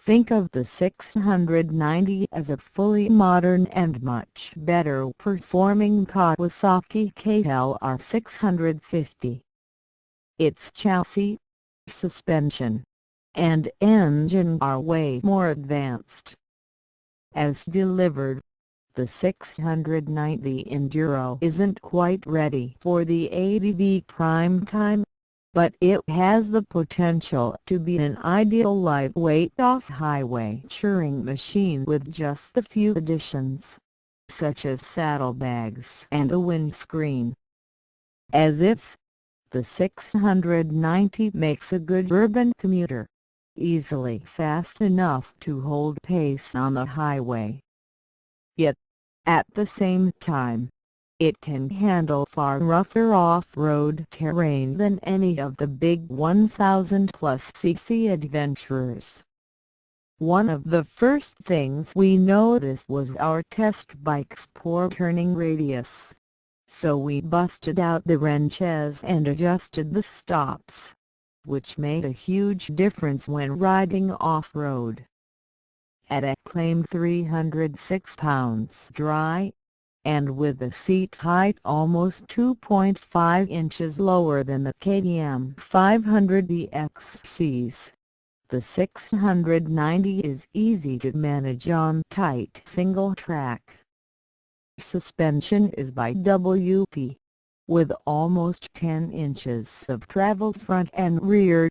Think of the 690 as a fully modern and much better performing Kawasaki KTLR 650. Its chassis, suspension, and engine are way more advanced. As delivered, the 690 Enduro isn't quite ready for the ADV prime time, but it has the potential to be an ideal lightweight off-highway touring machine with just a few additions, such as saddlebags and a windscreen. As is, the 690 makes a good urban commuter, easily fast enough to hold pace on the highway. Yet, at the same time, it can handle far rougher off-road terrain than any of the big 1000+ cc adventurers. One of the first things we noticed was our test bike's poor turning radius, so we busted out the wrenches and adjusted the stops, which made a huge difference when riding off-road. At a claimed 306 pounds dry, and with a seat height almost 2.5 inches lower than the KTM 500EXCs, the 690 is easy to manage on tight single track. Suspension is by WP, with almost 10 inches of travel front and rear,